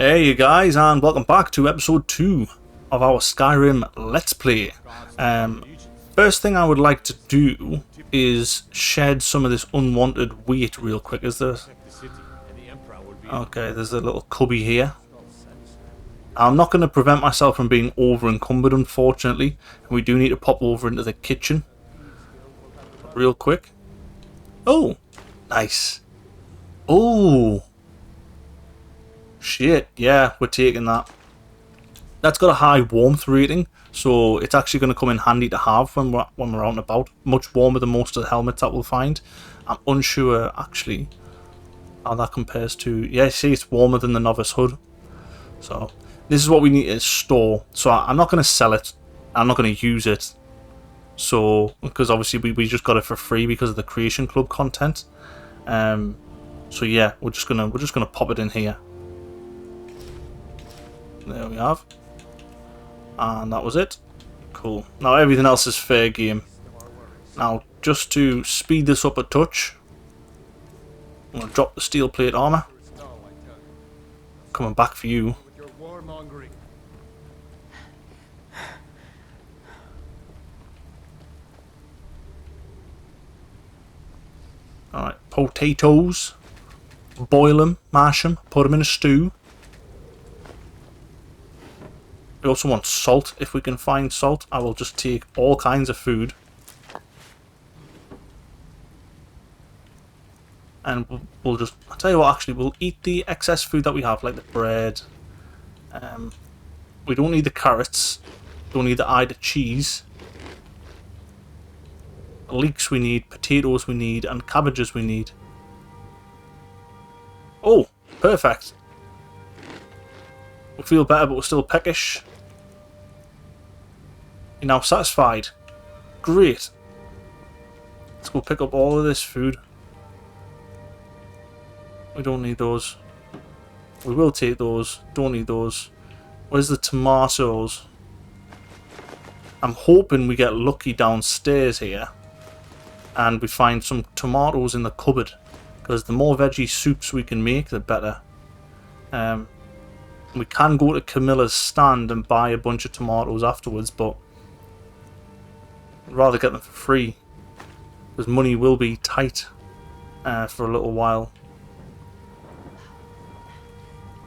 Hey you guys, and welcome back to episode 2 of our Skyrim Let's Play. First thing I would like to do is shed some of this unwanted weight real quick. Is there... Okay, there's a little cubby here. I'm not going to prevent myself from being over encumbered, unfortunately. We do need to pop over into the kitchen real quick. Oh, nice. Oh, shit, yeah, we're taking that. That's got a high warmth rating, so it's actually going to come in handy to have when we're out and about. Much warmer than most of the helmets that we'll find. I'm unsure, actually, how that compares to... Yeah, see, it's warmer than the Novice Hood. So, this is what we need to store. So, I'm not going to sell it. I'm not going to use it. So, because obviously we just got it for free because of the Creation Club content. So yeah, we're just gonna pop it in here. There we have. And that was it. Cool. Now everything else is fair game. Now, just to speed this up a touch, I'm gonna drop the steel plate armor. Coming back for you. Alright, potatoes. Boil them, mash them, put them in a stew. We also want salt, if we can find salt. I will just take all kinds of food. And we'll just... I'll tell you what, actually, we'll eat the excess food that we have, like the bread. We don't need the carrots. Don't need the Ida cheese. Leeks we need, potatoes we need, and cabbages we need. Oh, perfect. We feel better, but we're still peckish. You're now satisfied. Great. Let's go pick up all of this food. We don't need those. We will take those. Don't need those. Where's the tomatoes? I'm hoping we get lucky downstairs here and we find some tomatoes in the cupboard. Because the more veggie soups we can make, the better. We can go to Camilla's stand and buy a bunch of tomatoes afterwards, but I'd rather get them for free. Because money will be tight for a little while.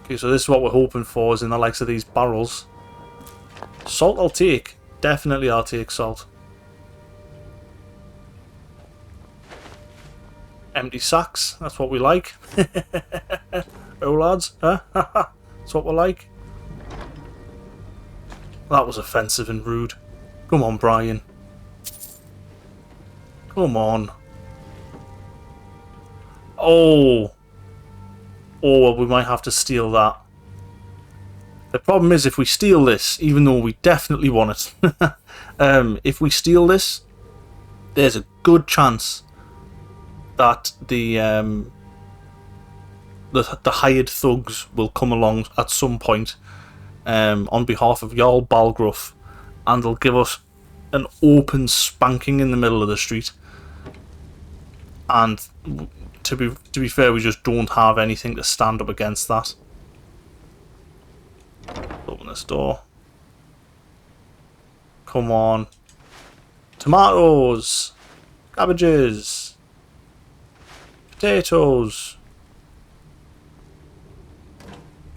Okay, so this is what we're hoping for, is in the likes of these barrels. Salt I'll take. Definitely I'll take salt. Empty sacks, that's what we like. Oh lads, huh? That's what we like. That was offensive and rude. Come on, Brian. Come on. Oh. Oh, well, we might have to steal that. The problem is, if we steal this, even though we definitely want it, if we steal this, there's a good chance that the hired thugs will come along at some point on behalf of Jarl Balgruuf, and they'll give us an open spanking in the middle of the street. And to be fair, we just don't have anything to stand up against that. Open this door. Come on. Tomatoes. Cabbages. Potatoes.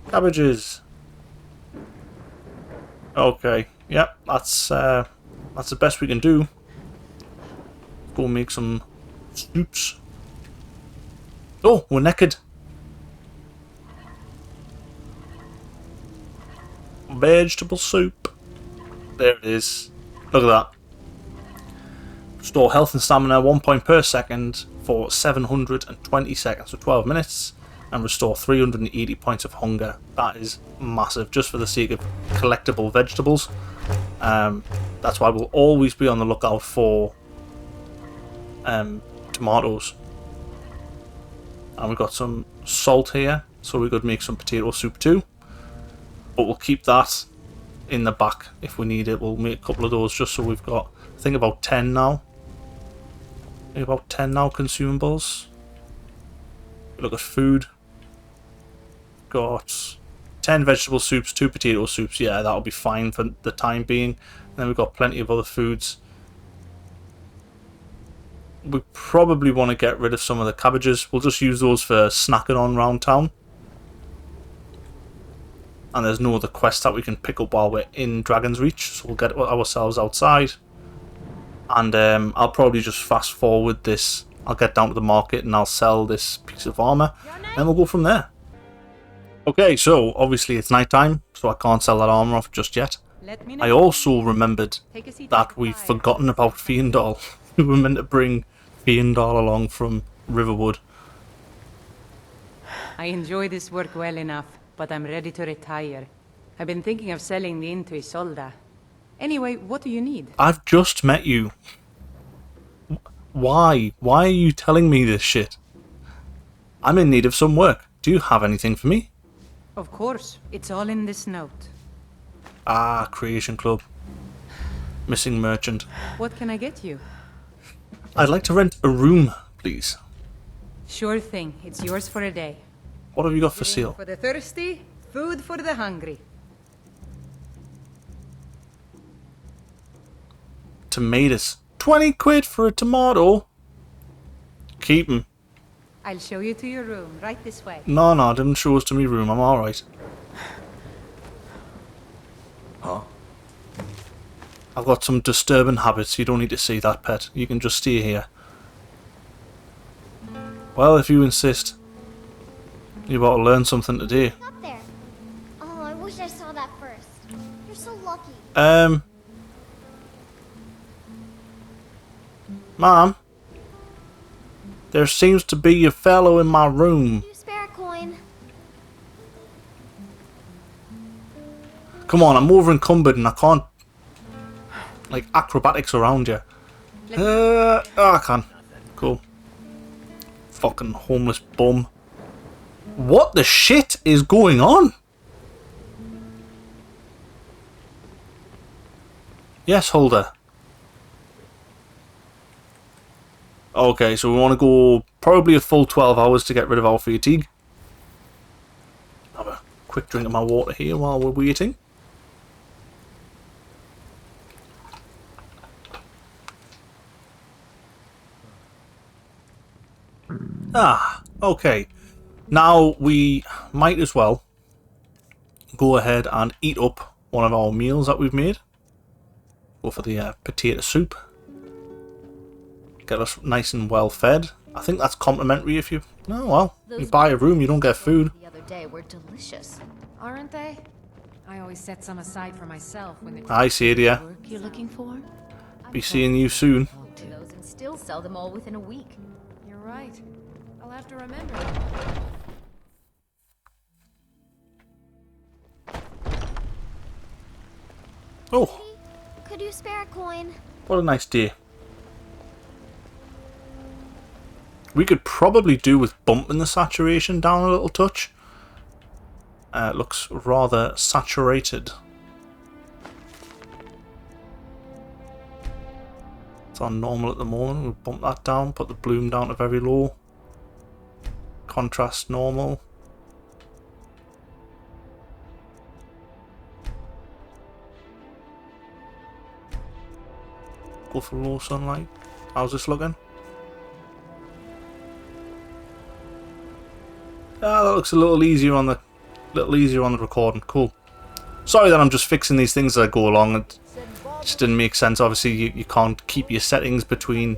Cabbages. Okay, yep, that's the best we can do. Go make some soups. Oh, we're naked. Vegetable soup. There it is. Look at that. Restore health and stamina 1 point per second for 720 seconds for 12 minutes. And restore 380 points of hunger. That is massive, just for the sake of collectible vegetables. That's why we'll always be on the lookout for tomatoes. And we've got some salt here, so we could make some potato soup too. But we'll keep that in the back if we need it. We'll make a couple of those just so we've got, I think, about 10 now. I think about 10 now consumables. Look at food. Got 10 vegetable soups, 2 potato soups. Yeah, that'll be fine for the time being. And then we've got plenty of other foods. We probably want to get rid of some of the cabbages. We'll just use those for snacking on round town. And there's no other quest that we can pick up while we're in Dragon's Reach, so we'll get ourselves outside. And I'll probably just fast forward this. I'll get down to the market and I'll sell this piece of armour, and we'll go from there. Okay, so obviously it's night time, so I can't sell that armour off just yet. I also remembered that we've forgotten about Fiendal. We were meant to bring Fiendal along from Riverwood. I enjoy this work well enough, but I'm ready to retire. I've been thinking of selling the inn to Isolda. Anyway, what do you need? I've just met you. Why? Why are you telling me this shit? I'm in need of some work. Do you have anything for me? Of course. It's all in this note. Ah, Creation Club. Missing merchant. What can I get you? I'd like to rent a room, please. Sure thing. It's yours for a day. What have you got for sale? For the thirsty, food for the hungry. Tomatoes. 20 quid for a tomato? Keep 'em. I'll show you to your room, right this way. No, didn't show us to me room. I'm alright. Huh? I've got some disturbing habits. You don't need to see that, pet. You can just stay here. Well, if you insist. You've got to learn something today. Up there. Oh, I wish I saw that first. You're so lucky. Mom? There seems to be a fellow in my room. You spare a coin. Come on, I'm over encumbered and I can't, like, acrobatics around you. Oh, I can. Cool. Fucking homeless bum. What the shit is going on? Yes, Holder. Okay, so we want to go probably a full 12 hours to get rid of our fatigue. Have a quick drink of my water here while we're waiting. Ah, okay. Now we might as well go ahead and eat up one of our meals that we've made. Go for the potato soup. Get us nice and well fed. I think that's complimentary if you... Oh, well, you buy a room, you don't get food. The other day were delicious. Aren't they? I always set some aside for myself when the I see it, yeah. Work you're looking for? Be seeing you soon. To those and still sell them all within a week. You're right. I'll have to remember. Oh, Could you spare a coin? what a nice day. We could probably do with bumping the saturation down a little touch. It looks rather saturated. It's on normal at the moment. We'll bump that down, put the bloom down to very low. Contrast normal. Go for low sunlight. How's this looking? Ah, that looks a little easier on the recording. Cool. Sorry that I'm just fixing these things as I go along. It just didn't make sense. Obviously, you can't keep your settings between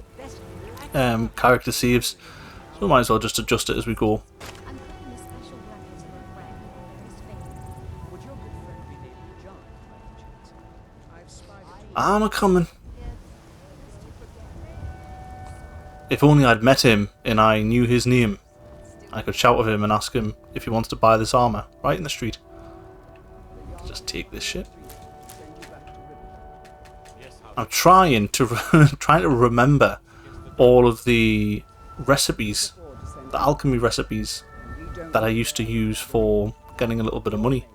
character saves, so we might as well just adjust it as we go. I'm cooking a special breakfast for a friend. His favorite. Would your good friend be named John, by any chance? I've spied I'm a coming. If only I'd met him and I knew his name. I could shout at him and ask him if he wants to buy this armor right in the street. Just take this shit. I'm trying to remember all of the recipes, the alchemy recipes that I used to use for getting a little bit of money.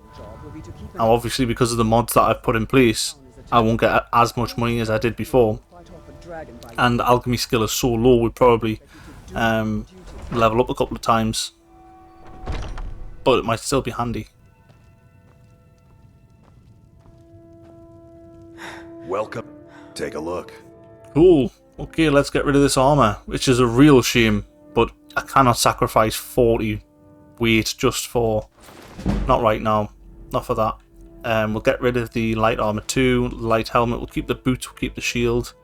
Now, obviously, because of the mods that I've put in place, I won't get as much money as I did before. And the alchemy skill is so low, we'd probably level up a couple of times, but it might still be handy. Welcome. Take a look. Cool. Okay, let's get rid of this armor, which is a real shame, but I cannot sacrifice 40 weight just for... Not right now. Not for that. We'll get rid of the light armor too, light helmet. We'll keep the boots, we'll keep the shield.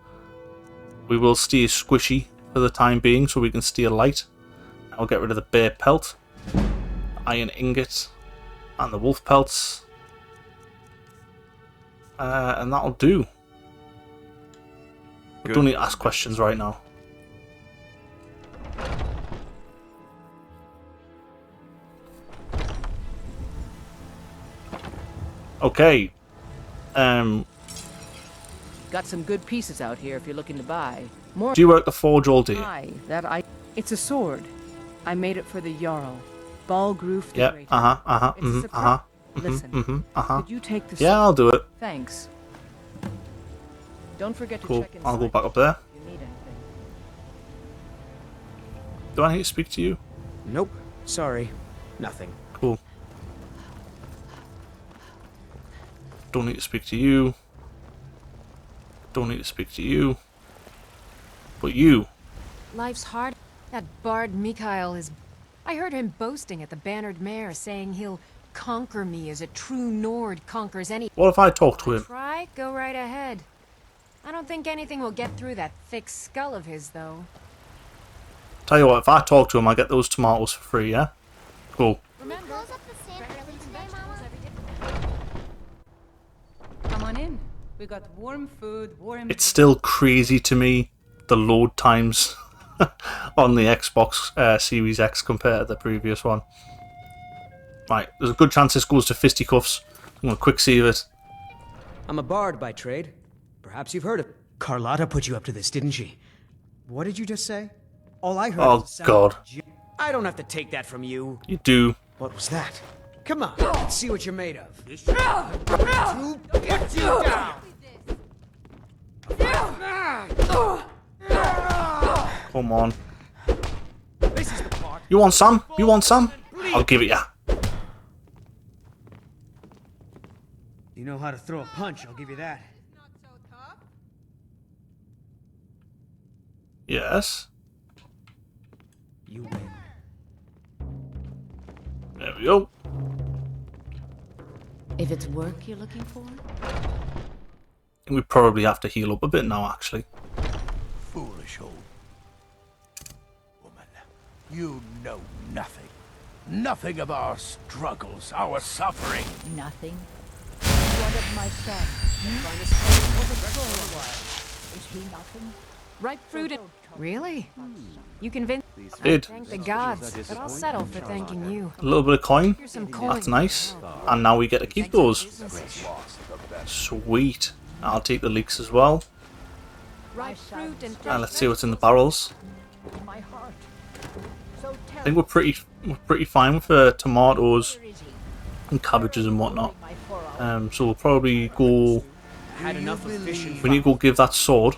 We will stay squishy for the time being so we can stay light. I'll get rid of the bear pelt, iron ingot, and the wolf pelts. And that'll do. I don't need to ask questions right now. Okay. Got some good pieces out here if you're looking to buy. More. Do you work the forge all day? It's a sword. I made it for the Jarl. Balgroof the Yeah. Great. Uh-huh. Listen. Could you take the Yeah, I'll do it. Thanks. Don't forget to Cool. check inside I'll go back up there. if you need anything. Do I need to speak to you? Nope. Sorry. Nothing. Cool. Don't need to speak to you. Don't need to speak to you. But you. Life's hard. That bard Mikhail is... I heard him boasting at the Bannered Mare, saying he'll conquer me as a true Nord conquers any... What if I talk to him? Try? Go right ahead. I don't think anything will get through that thick skull of his, though. Tell you what, if I talk to him, I get those tomatoes for free, yeah? Cool. Remember, close up the stand early today, Mama? Come on in. We got warm food, warm... It's still crazy to me, the load times on the Xbox Series X compared to the previous one. Right, there's a good chance this goes to fisticuffs. I'm going to quick save it. I'm a bard by trade. Perhaps you've heard of... Carlotta put you up to this, didn't she? What did you just say? All I heard Oh, was the sound God. of I don't have to take that from you. You do. What was that? Come on, let's see what you're made of. To get you down! Come on. This is the part. You want some? You want some? I'll give it ya. You know how to throw a punch, I'll give you that. Yes. You win. There we go. If it's work you're looking for? We probably have to heal up a bit now, actually. Foolish old woman. You know nothing. Nothing of our struggles, our suffering. Nothing. What of my son? Is he nothing? Ripe fruit and... Really? You convinced... Did. Thank the gods, but I'll settle for thanking you. A little bit of coin. Here's some coin. That's nice. And now we get to keep those. Sweet. I'll take the leeks as well. Ripe fruit and... Let's see what's in the barrels. My heart. I think we're pretty fine with tomatoes and cabbages and whatnot. So we'll probably go. Had enough of fishing. We need to go give that sword.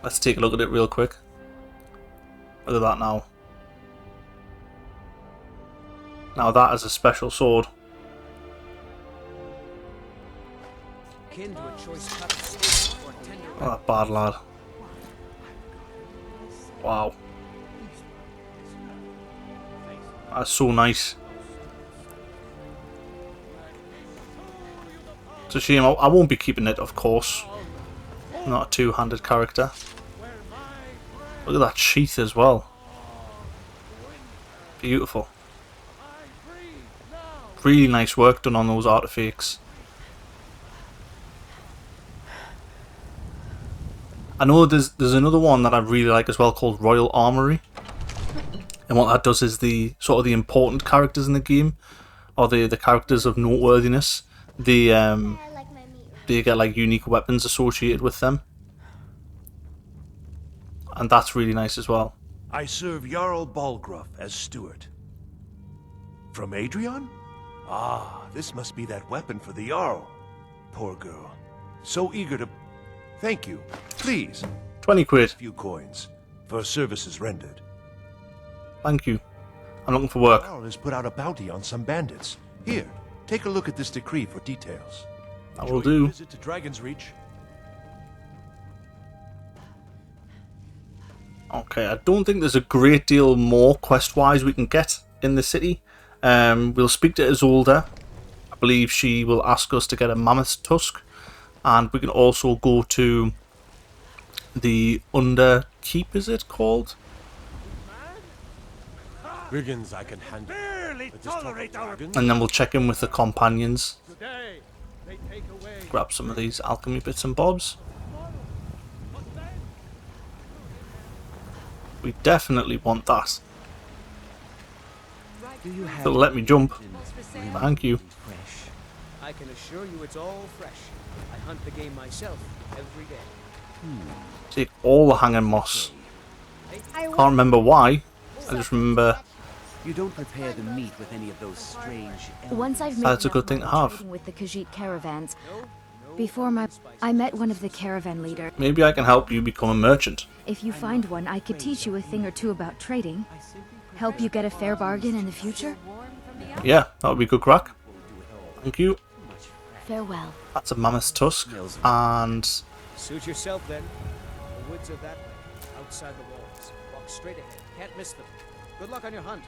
Let's take a look at it real quick. Look at that now. Now that is a special sword. Kin to a choice cut of steak or tender Oh, that bad lad. Wow. That's so nice. It's a shame. I won't be keeping it, of course. I'm not a two-handed character. Look at that sheath as well. Beautiful. Really nice work done on those artifacts. I know there's another one that I really like as well called Royal Armory. And what that does is the sort of the important characters in the game, or the characters of noteworthiness, they get like unique weapons associated with them. And that's really nice as well. I serve Jarl Balgruuf as steward. From Adrian? Ah, this must be that weapon for the Jarl. Poor girl. So eager to... Thank you. Please. 20 quid. A few coins for services rendered. Thank you. I'm looking for work. Jarl has put out a bounty on some bandits. Here, take a look at this decree for details. I will Enjoy your do. Visit to Dragon's Reach. Okay, I don't think there's a great deal more quest-wise we can get in the city. We'll speak to Isolde. I believe she will ask us to get a mammoth's tusk. And we can also go to the Under Keep, is it called? Brigands I can handle. Barely tolerate our... And then we'll check in with the companions. Grab some of these alchemy bits and bobs. We definitely want that. They'll let me jump. Thank you. I can assure you it's all fresh. I hunt the game myself every day. Take all the hanging moss. Can't remember why. I just remember You don't prepare the meat with any of those strange Once I've made that's a enough good thing to money have. trading with the Khajiit caravans. Before I met one of the caravan leaders. Maybe I can help you become a merchant. If you find one, I could teach you a thing or two about trading. Help you get a fair bargain in the future. Yeah, that would be good crack. Thank you. Farewell. That's a mammoth's tusk. And Suit yourself then. The woods are that way, outside the walls. Walk straight ahead. Can't miss them. Good luck on your hunt.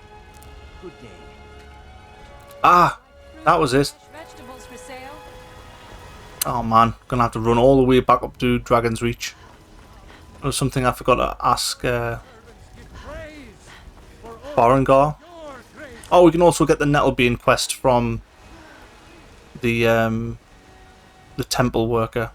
good day. ah, that was it. Vegetables for sale. Oh man, gonna have to run all the way back up to Dragon's Reach. There was something I forgot to ask Barangar. Oh, we can also get the Nettlebane quest from the temple worker.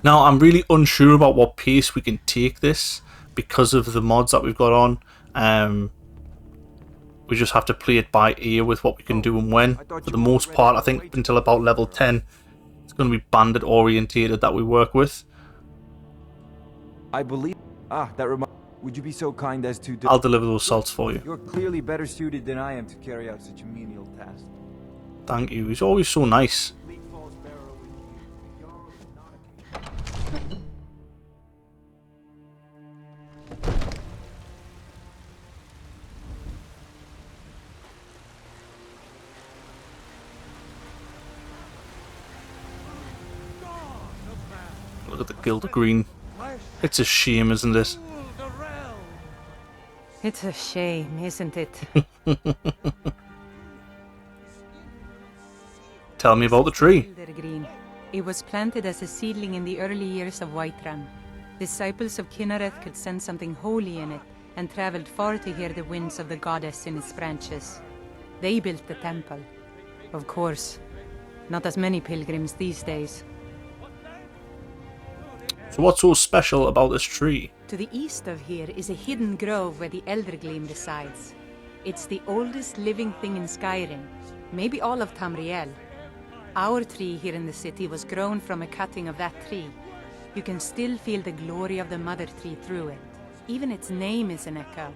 Now, I'm really unsure about what pace we can take this because of the mods that we've got on. We just have to play it by ear with what we can do and when. For the most part, I think until about level 10, it's going to be bandit orientated that we work with. I believe... that reminds... Would you be so kind as to... I'll deliver those salts for you. You're clearly better suited than I am to carry out such a menial task. Thank you. He's always so nice. Look at the Gilder Green. It's a shame, isn't it? It's a shame, isn't it? Tell me about the tree. Green. It was planted as a seedling in the early years of Whiterun. Disciples of Kynareth could sense something holy in it, and traveled far to hear the winds of the goddess in its branches. They built the temple. Of course, not as many pilgrims these days. So what's so special about this tree? To the east of here is a hidden grove where the Eldergleam resides. It's the oldest living thing in Skyrim, maybe all of Tamriel. Our tree here in the city was grown from a cutting of that tree. You can still feel the glory of the mother tree through it. Even its name is an echo.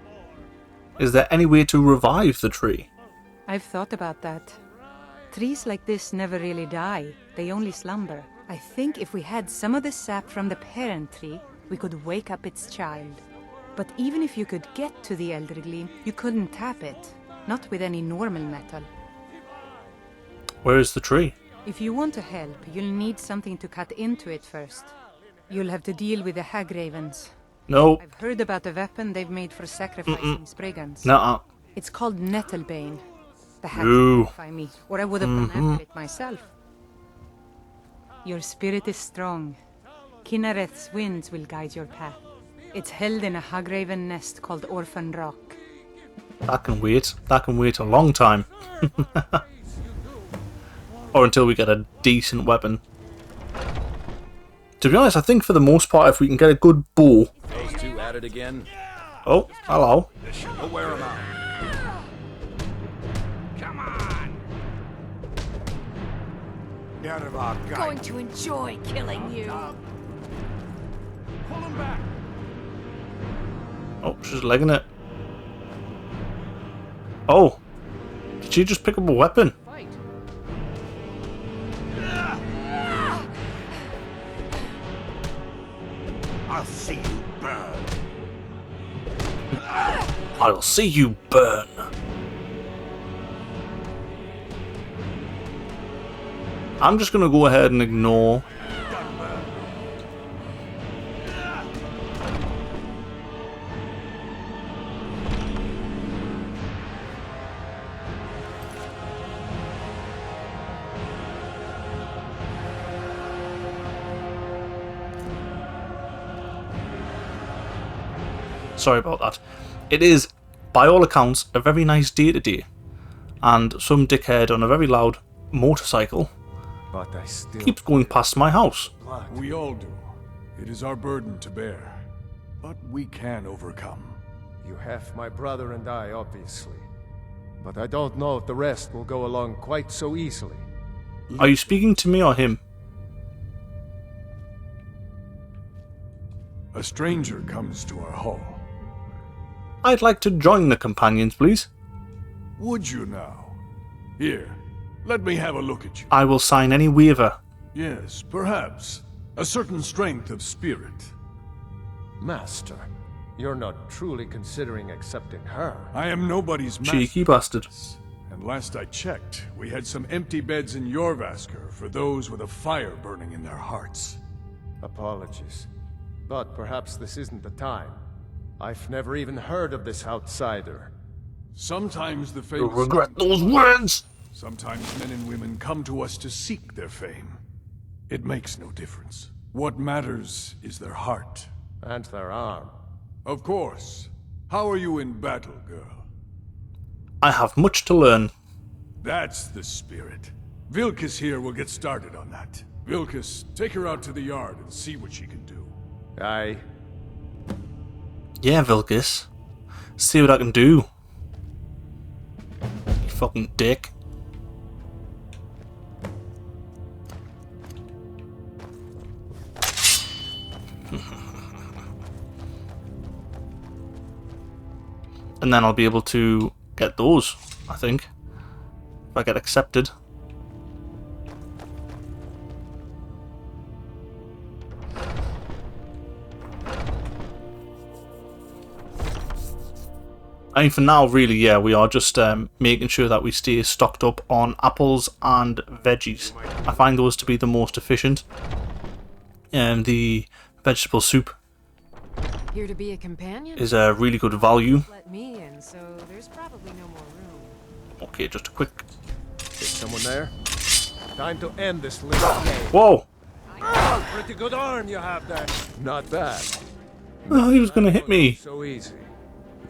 Is there any way to revive the tree? I've thought about that. Trees like this never really die, they only slumber. I think if we had some of the sap from the parent tree, we could wake up its child. But even if you could get to the Eldergleam, you couldn't tap it. Not with any normal metal. Where is the tree? If you want to help, you'll need something to cut into it first. You'll have to deal with the Hagravens. No. I've heard about a weapon they've made for sacrificing Spriggans. Nuh-uh. It's called Nettlebane. The Hags No. sacrifice me, or I would have gone after it myself. Your spirit is strong. Kynareth's winds will guide your path. It's held in a Hagraven nest called Orphan Rock. That can wait. That can wait a long time. Or until we get a decent weapon. To be honest, I think for the most part, if we can get a good bow... Those two at it again. Oh, hello. We'll wear 'em out. Come on! Get out of our guy. Going to enjoy killing you. Pull him back. Oh, she's legging it. Oh. Did she just pick up a weapon? I'll see you burn. I'll see you burn. I'm just going to go ahead and ignore. Sorry about that. It is, by all accounts, a very nice day today. And some dickhead on a very loud motorcycle But I still keeps going past my house. We all do. It is our burden to bear. But we can overcome. You have my brother and I, obviously. But I don't know if the rest will go along quite so easily. Are you speaking to me or him? A stranger comes to our hall. I'd like to join the companions, please. Would you now? Here, let me have a look at you. I will sign any waiver. Yes, perhaps. A certain strength of spirit. Master, you're not truly considering accepting her. I am nobody's master. Cheeky bastard. And last I checked, we had some empty beds in Jorvaskr for those with a fire burning in their hearts. Apologies. But perhaps this isn't the time. I've never even heard of this outsider. Sometimes the You'll famous... regret those words! Sometimes men and women come to us to seek their fame. It makes no difference. What matters is their heart. And their arm. Of course. How are you in battle, girl? I have much to learn. That's the spirit. Vilkas here will get started on that. Vilkas, take her out to the yard and see what she can do. Aye. Yeah, Vilkas. See what I can do. You fucking dick. And then I'll be able to get those, I think. If I get accepted. I mean, for now, really, yeah, we are just making sure that we stay stocked up on apples and veggies. I find those to be the most efficient. And the vegetable soup Here to be a companion? is a really good value. Let me in, so there's probably no more room. Okay, just a quick... Is someone there? Time to end this little game. Whoa! Oh, pretty good arm you have there. Not bad. Oh, he was going to hit me. So easy.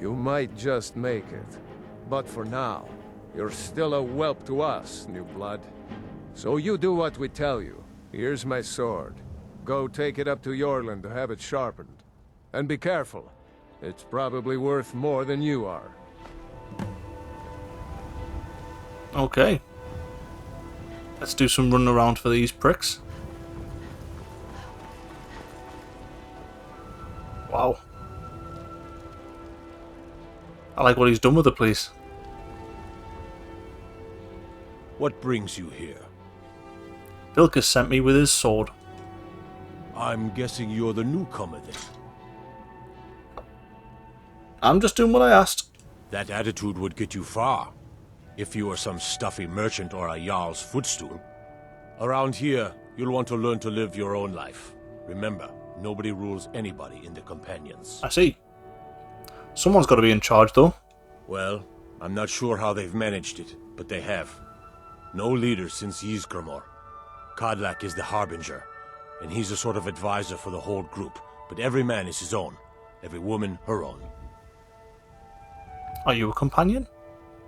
You might just make it. But for now, you're still a whelp to us, new blood. So you do what we tell you. Here's my sword. Go take it up to Yorland to have it sharpened. And be careful. It's probably worth more than you are. Okay. Let's do some running around for these pricks. Wow. I like what he's done with the place. What brings you here? Vilkas sent me with his sword. I'm guessing you're the newcomer then. I'm just doing what I asked. That attitude would get you far. If you were some stuffy merchant or a Jarl's footstool. Around here, you'll want to learn to live your own life. Remember, nobody rules anybody in the Companions. I see. Someone's got to be in charge, though. Well, I'm not sure how they've managed it, but they have. No leader since Ysgramor. Kodlak is the Harbinger, and he's a sort of advisor for the whole group, but every man is his own. Every woman, her own. Are you a companion?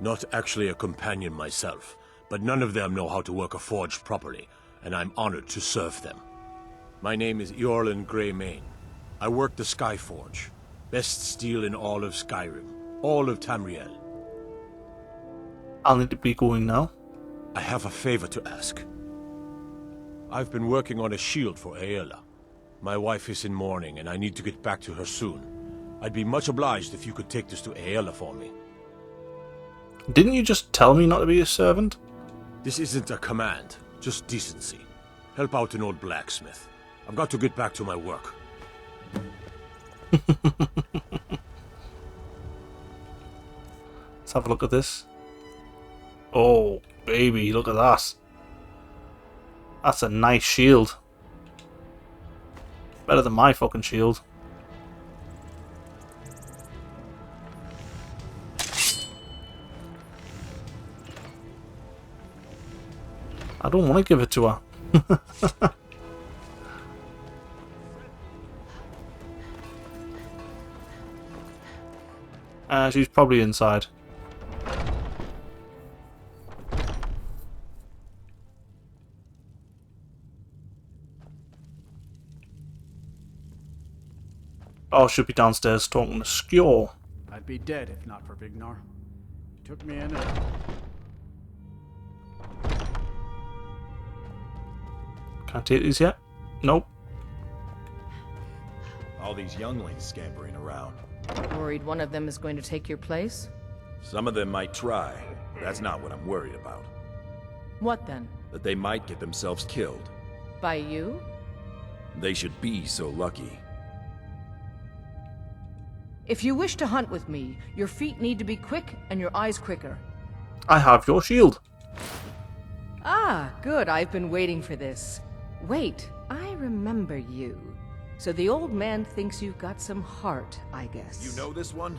Not actually a companion myself, but none of them know how to work a forge properly, and I'm honored to serve them. My name is Eorlin Greymane. I work the Skyforge. Best steel in all of Skyrim. All of Tamriel. I'll need to be going now. I have a favor to ask. I've been working on a shield for Aela. My wife is in mourning, and I need to get back to her soon. I'd be much obliged if you could take this to Aela for me. Didn't you just tell me not to be a servant? This isn't a command, just decency. Help out an old blacksmith. I've got to get back to my work. Let's have a look at this. Oh, baby, look at that. That's a nice shield. Better than my fucking shield. I don't want to give it to her. She's probably inside. Oh, should be downstairs talking to Skjor. I'd be dead if not for Vignar. He took me in and... Can't take these yet? Nope. All these younglings scampering around. Worried one of them is going to take your place? Some of them might try. That's not what I'm worried about. What then? That they might get themselves killed. By you? They should be so lucky. If you wish to hunt with me, your feet need to be quick and your eyes quicker. I have your shield. Ah, good. I've been waiting for this. Wait, I remember you. So the old man thinks you've got some heart, I guess. You know this one?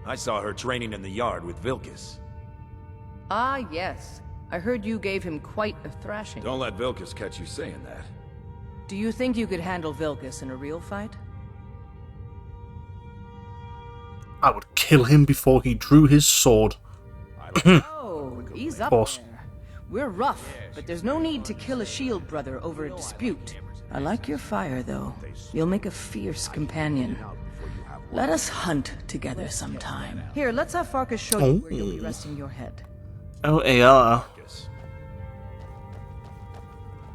I saw her training in the yard with Vilkas. Ah, yes. I heard you gave him quite a thrashing. Don't let Vilkas catch you saying that. Do you think you could handle Vilkas in a real fight? I would kill him before he drew his sword. Oh, ease up Boss. there. We're rough, but there's no need to kill a shield brother over a dispute. I like your fire, though. You'll make a fierce companion. Let us hunt together sometime. Here, let's have Farkas show you where you'll be resting your head. Oh, yeah.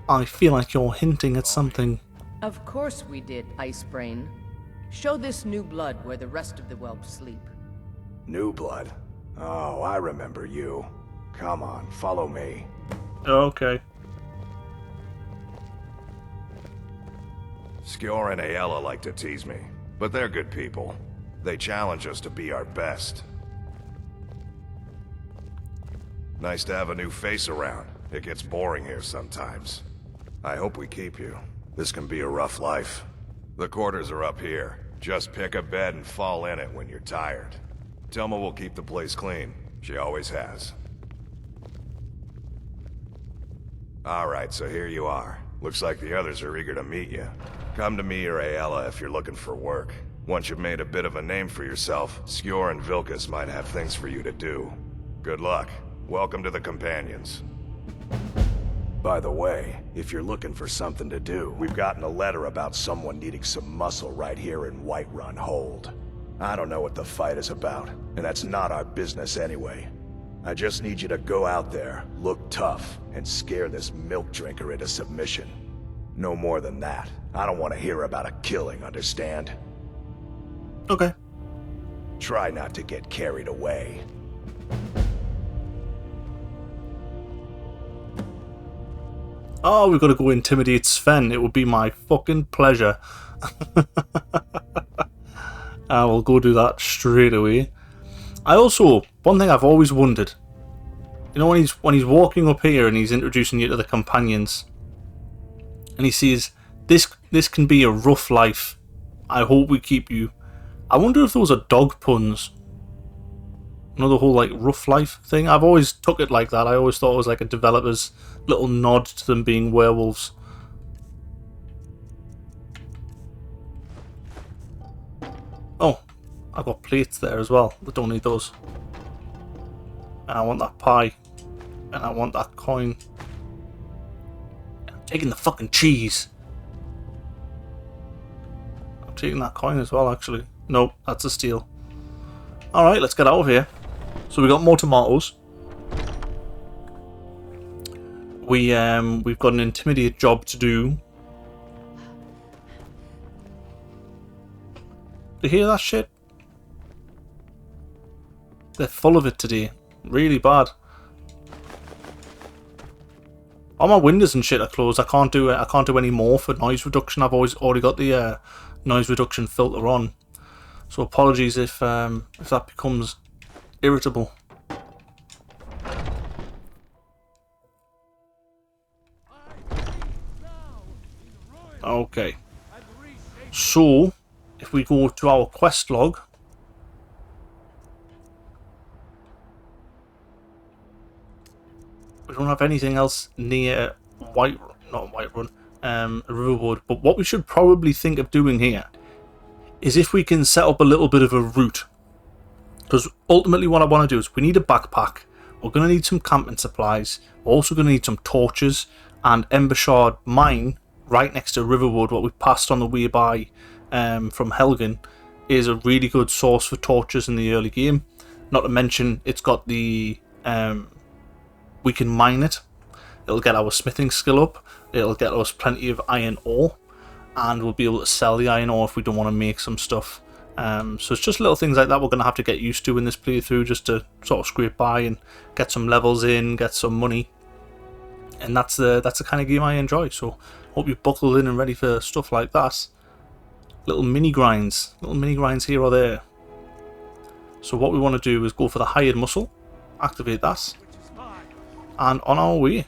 I feel like you're hinting at something. Of course we did, Icebrain. Show this new blood where the rest of the whelps sleep. New blood? Oh, I remember you. Come on, follow me. Okay. Skjor and Ayala like to tease me, but they're good people. They challenge us to be our best. Nice to have a new face around. It gets boring here sometimes. I hope we keep you. This can be a rough life. The quarters are up here. Just pick a bed and fall in it when you're tired. Telma will keep the place clean. She always has. Alright, so here you are. Looks like the others are eager to meet you. Come to me or Ayala if you're looking for work. Once you've made a bit of a name for yourself, Skjor and Vilkas might have things for you to do. Good luck. Welcome to the Companions. By the way, if you're looking for something to do, we've gotten a letter about someone needing some muscle right here in Whiterun Hold. I don't know what the fight is about, and that's not our business anyway. I just need you to go out there, look tough, and scare this milk drinker into submission. No more than that. I don't want to hear about a killing, understand? Okay. Try not to get carried away. Oh, we've got to go intimidate Sven. It would be my fucking pleasure. I will go do that straight away. One thing I've always wondered, you know, when he's walking up here and he's introducing you to the companions, and he says, this can be a rough life. I hope we keep you. I wonder if those are dog puns. You know, the whole like rough life thing. I've always took it like that. I always thought it was like a developer's little nod to them being werewolves. Oh, I've got plates there as well. I don't need those. And I want that pie. And I want that coin. I'm taking the fucking cheese. I'm taking that coin as well, actually. Nope, that's a steal. Alright, let's get out of here. So we got more tomatoes. We've got an intimidate job to do. Do you hear that shit? They're full of it today. Really bad. All my windows and shit are closed. I can't do it. I can't do any more for noise reduction. I've already got the noise reduction filter on. So apologies if that becomes irritable. Okay. So, if we go to our quest log, we don't have anything else near Whiterun, Riverwood. But what we should probably think of doing here is if we can set up a little bit of a route. Because ultimately what I want to do is we need a backpack. We're going to need some camping supplies. We're also going to need some torches. And Embershard Mine, right next to Riverwood, what we passed on the way by from Helgen, is a really good source for torches in the early game. Not to mention, it's got the... we can mine it. It'll get our smithing skill up. It'll get us plenty of iron ore. And we'll be able to sell the iron ore if we don't want to make some stuff. So it's just little things like that we're going to have to get used to in this playthrough, just to sort of scrape by and get some levels in, get some money. And that's the kind of game I enjoy. So hope you're buckled in and ready for stuff like that. Little mini grinds here or there. So what we want to do is go for the hired muscle, activate that, and on our way.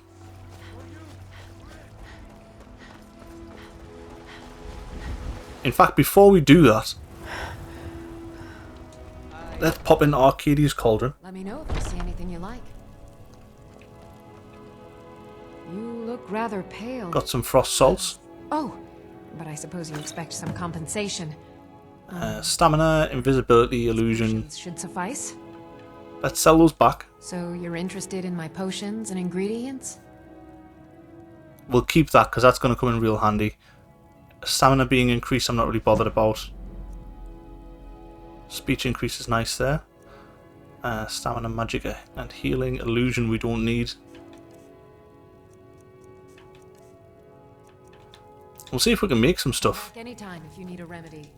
In fact, before we do that, let's pop into Arcadia's Cauldron. Let me know if you see anything you like. You look rather pale. Got some frost salts. Oh, but I suppose you expect some compensation. Stamina, invisibility, illusion. Should suffice. Let's sell those back. So you're interested in my potions and ingredients? We'll keep that because that's going to come in real handy. Stamina being increased, I'm not really bothered about. Speech increase is nice there. Stamina, magic, and healing. Illusion we don't need. We'll see if we can make some stuff. Anytime if you need a remedy.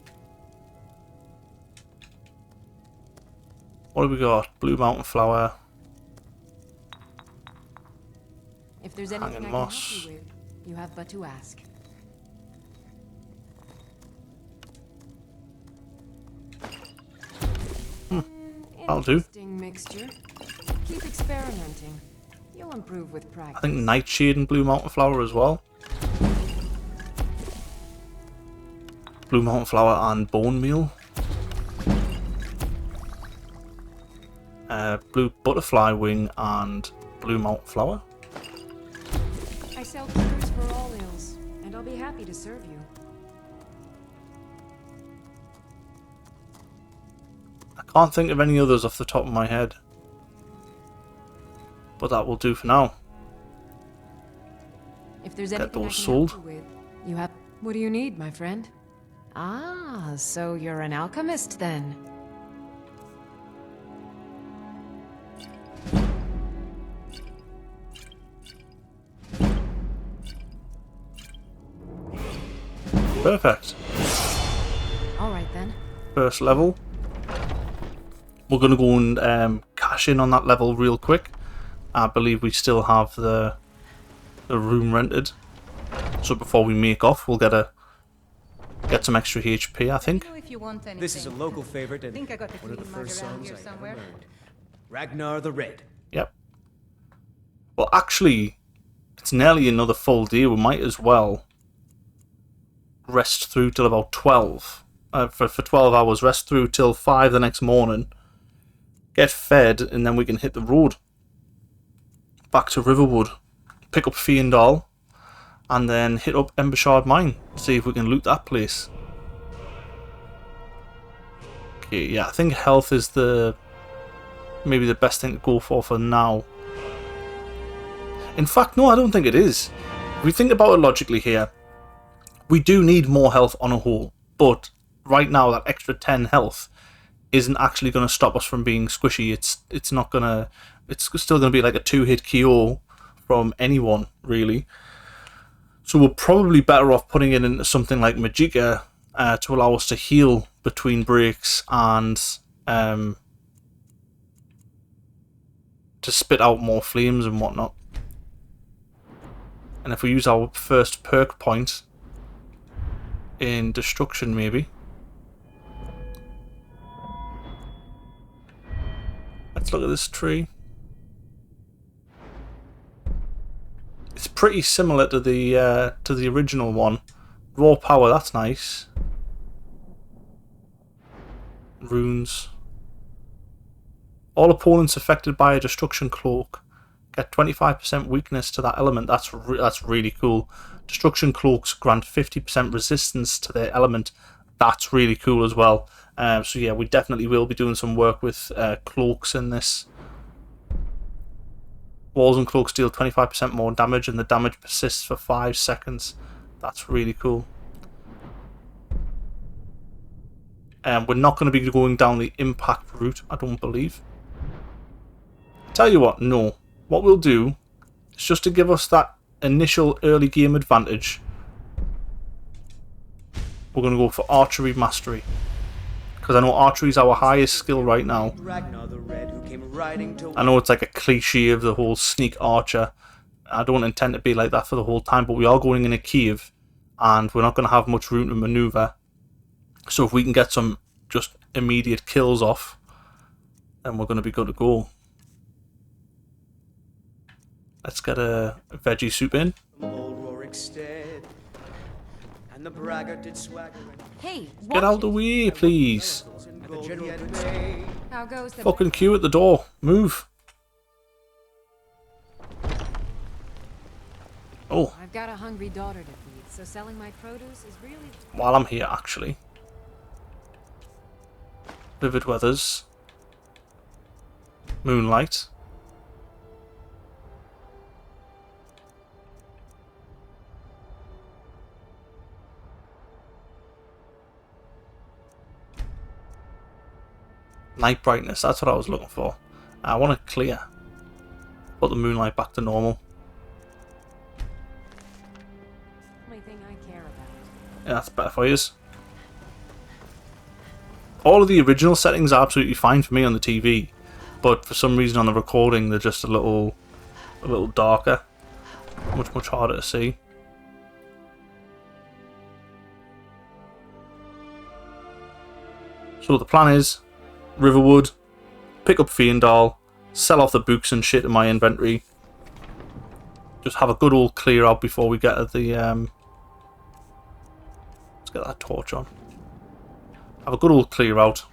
What have we got? Blue mountain flower. If there's anything Hanging I moss. can help you with, you have but to ask. That'll do. Interesting mixture. Keep experimenting. You'll improve with practice. I think nightshade and blue mountain flower as well. Blue mountain flower and bone meal. Blue butterfly wing and blue mountain flower. I sell cures for all ills, and I'll be happy to serve you. I can't think of any others off the top of my head. But that will do for now. If there's Get anything those I can sold. help you with, you have. What do you need, my friend? Ah, so you're an alchemist then. Perfect. All right then. First level. We're going to go and cash in on that level real quick. I believe we still have the room rented. So before we make off, we'll get some extra HP, I think. This is a local favorite and Think I got the one of the clean mug first around songs here I somewhere. ever learned. Ragnar the Red. Yep. Well, actually, it's nearly another full day. We might as well rest through till about 12. For 12 hours, rest through till 5 the next morning. Get fed, and then we can hit the road. Back to Riverwood. Pick up Fiendal. And then hit up Embershard Mine. See if we can loot that place. Okay, yeah, I think health is maybe the best thing to go for now. In fact, no, I don't think it is. If we think about it logically here, we do need more health on a whole, but right now that extra 10 health isn't actually going to stop us from being squishy. It's not going to... It's still going to be like a 2-hit KO from anyone, really. So we're probably better off putting it into something like Magicka to allow us to heal between breaks and to spit out more flames and whatnot. And if we use our first perk point in destruction, maybe. Let's look at this tree. It's pretty similar to the original one, Raw power, that's nice. Runes. All opponents affected by a destruction cloak get 25% weakness to that element. That's really cool. Destruction cloaks grant 50% resistance to their element. That's really cool as well. So yeah, we definitely will be doing some work with cloaks in this. Walls and cloaks deal 25% more damage, and the damage persists for 5 seconds. That's really cool. We're not going to be going down the impact route, I don't believe. Tell you what, no. What we'll do is just to give us that initial early game advantage. We're going to go for archery mastery. Because I know archery is our highest skill right now. I know it's like a cliche of the whole sneak archer. I don't intend to be like that for the whole time, but we are going in a cave and we're not going to have much room to maneuver. So if we can get some just immediate kills off, then we're going to be good to go. Let's get a veggie soup in. Hey, get out of the way, please. How goes the Fucking queue at the door. Move. Oh. I've got a hungry daughter to feed, so selling my produce is really... While I'm here, actually. Vivid weathers. Moonlight. Night brightness, that's what I was looking for. I want it clear. Put the moonlight back to normal. Only thing I care about. Yeah, that's better for you. All of the original settings are absolutely fine for me on the TV, but for some reason on the recording they're just a little darker. Much harder to see. So the plan is Riverwood, pick up Fiendal, sell off the books and shit in my inventory. Just have a good old clear out before we get at the let's get that torch on. Have a good old clear out.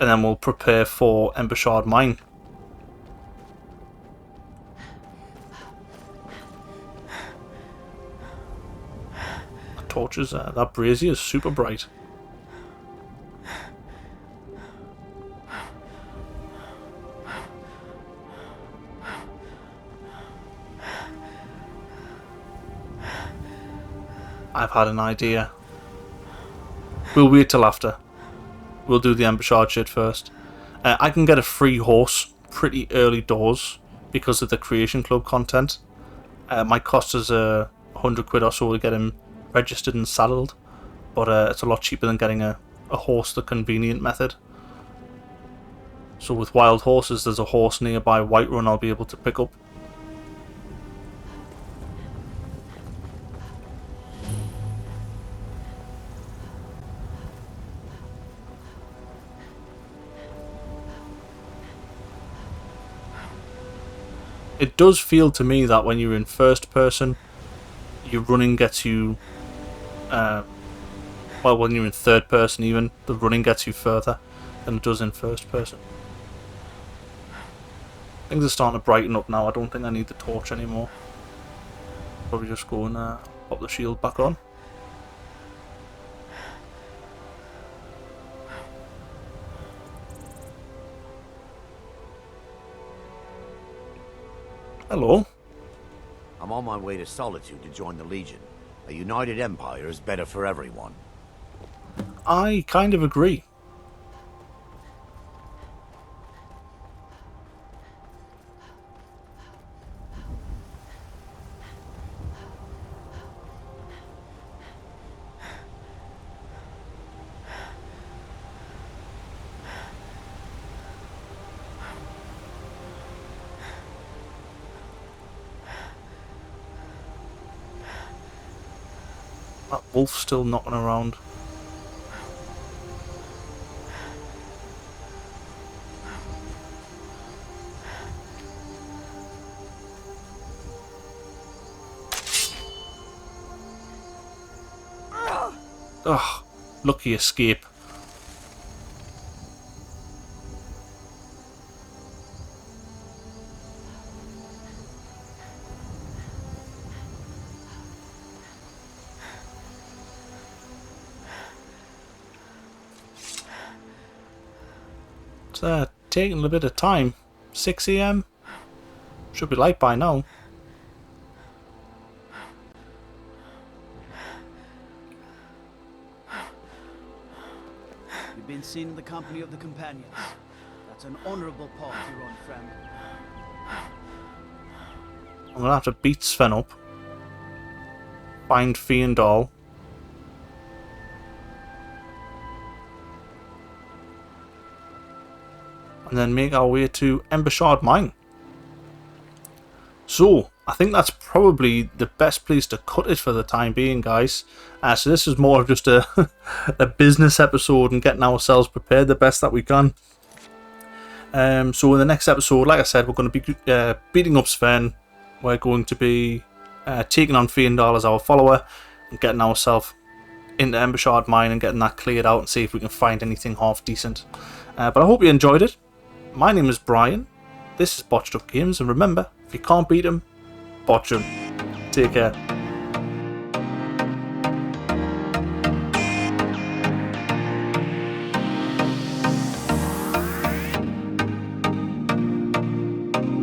And then we'll prepare for Embershard Mine. That torch is that brazier is super bright. I've had an idea. We'll wait till after. We'll do the Embershard shit first. I can get a free horse pretty early doors because of the Creation Club content. My cost is 100 quid or so to get him registered and saddled, but it's a lot cheaper than getting a horse the convenient method. So with wild horses, there's a horse nearby Whiterun I'll be able to pick up. It does feel to me that when you're in first person, your running gets you... well, when you're in third person even, the running gets you further than it does in first person. Things are starting to brighten up now. I don't think I need the torch anymore. Probably just go and pop the shield back on. Hello. I'm on my way to Solitude to join the Legion. A united empire is better for everyone. I kind of agree. That wolf's still knocking around. Ugh, lucky escape. It's taking a bit of time. 6 AM? Should be light by now. You've been seen in the company of the companions. That's an honorable path, your own friend. I'm gonna have to beat Sven up. Find Fiendal. And then make our way to Embershard Mine. So, I think that's probably the best place to cut it for the time being, guys. So this is more of just a, a business episode and getting ourselves prepared the best that we can. So in the next episode, like I said, we're going to be beating up Sven. We're going to be taking on Fiendal as our follower and getting ourselves into Embershard Mine and getting that cleared out and see if we can find anything half decent. But I hope you enjoyed it. My name is Brian. This is Botched Up Games, and remember, if you can't beat them, botch them. Take care.